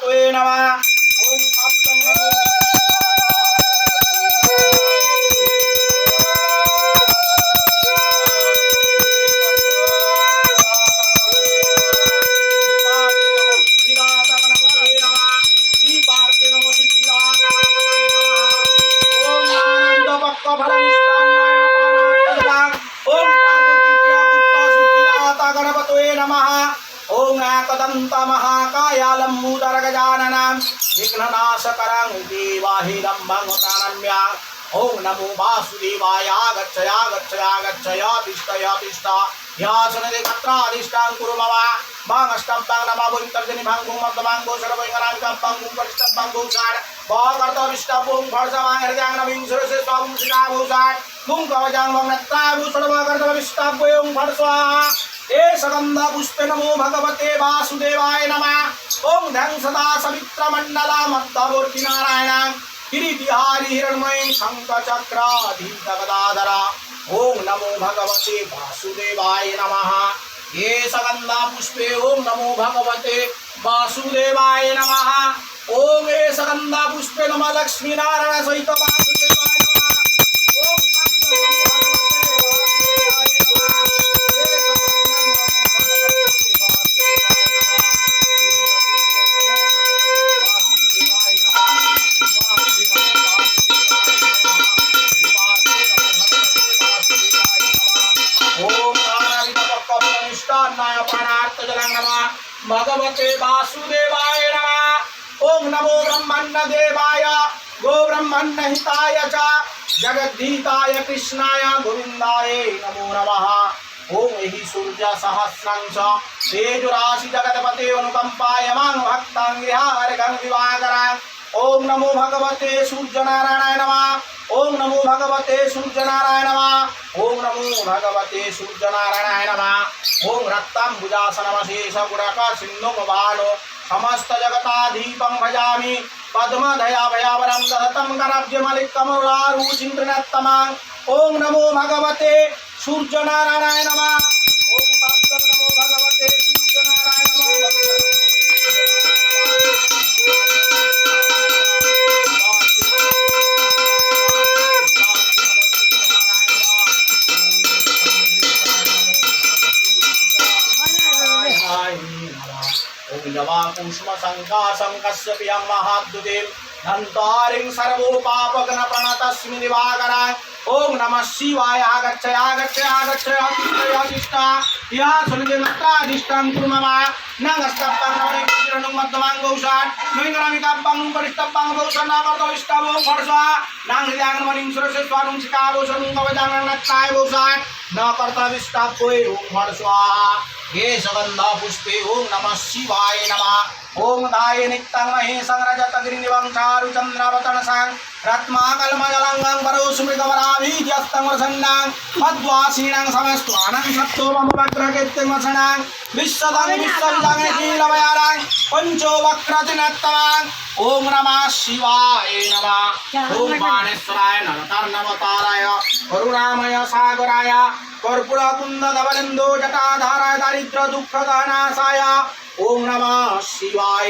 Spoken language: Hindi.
गणपतये नमः। ओम तत्सं नमो ओम एकदंत महाकाय लंबोदर गजाननं विघ्ननाशकरं देवाहिरं मंगप्रणम्य। ओम नमो वासुदेवाय गच्छय तिष्ठ यासनदे कत्राधिष्ठां कुरु मम भागष्टब्बां नमः भूतर्जनि भांगुं मद्दमांगो सर्वैंगराविकं भांगुं परिष्टब्बांगो षाड भागर्तविष्टबुं भर्जमां हृदयां नवीं सुरसे स्वां शिखाभो षाड मुं कवचां वंगत्राभो सर्वगर्तविष्टबुं भर्स्वाहा। ए सगंध पुष्पे नमो भगवते वासुदेवाय नमः। ओम ध्यान सदा सवित्र मंडला मध्यावर्ती नारायण किरीटिहारी हिरण्मय शंख चक्राधीत गदाधरा। ओम नमो भगवते वासुदेवाय नमः। ये सगंध पुष्पे ओम नमो भगवते वासुदेवाय नमः। ओम ये सगंध पुष्पे नमः लक्ष्मी नारायण सहित वासुदेवाय नमः। ओम भगवते वासुदेवाय नमः। ओम नमो ब्रह्मण्य देवाय गो ब्रह्मण्य हिताय च जगद्धीताय कृष्णाय गोविंदाय नमो नमः। ओम एहि सूर्य सहस्रांश तेजराशि जगतपते अनुकंपाय मां भक्तां गृहार्घं दिवाकर। ओम नमो भगवते सूर्यनारायणाय नमः। ओम नमो भगवते सूर्यनारायण नमः। ओम नमो भगवते सूर्यनारायणाय नमः। ओम रक्तांबुजासनमशेष गुणका सिन्धुमभानो समस्त जगताधीपं भजामि पद्मधया भयावरं दधतं करब्जमलिकमरुलारुचिन्द्रनत्तमं। ओम नमो भगवते सूर्यनारायणाय नमः। ओम तत्सं नमो भगवते सूर्यनारायण नमः। कुष्म संकाशं कश्यपियं महाद्युतिं धन्तारिं सर्वोपापघ्न प्रणतस्मि दिवाकराय। ओम नमः शिवाय आगच्छय या सुनिदेवत्राधिष्ठां कुरु मम नगस्तब्बां नवनिर्णं मध्यमांगो षाड नोइंगरामिकाब्बां परिष्टब्बां भौषणावर्तविष्टबो फर्स्वा नांगृत्याङ्गमणिं सुरसे स्वानुं शिखाभो शनुं कवचाङ्गनत्ताय भो षाड न कर्तविष्टब्बोय ओम फर्स्वा। ये सगंध पुष्पे ओम नमः शिवाय नमः। ओम धाय नित्यं महेशं रजतगिरिनिवं चारुचन्द्रावतंसं रत्माकल्मजलंगं करोस्मृगवराभिजस्तं वसन्नां मद्वासीनां समस्त्वानं सत्तो मम वक्रकीर्तिं वसनां विश्वदं विश्वविदं पंचो वक्रतिनत्तमां। ओम नमः शिवाय नमः। ओम बाणेश्वराय नरतर्णवताराय करुणामय सागराय कर्पूरकुन्दधवलिन्दो जटाधाराय दारिद्र्य दुःखदहनाशाय ओम नमः शिवाय।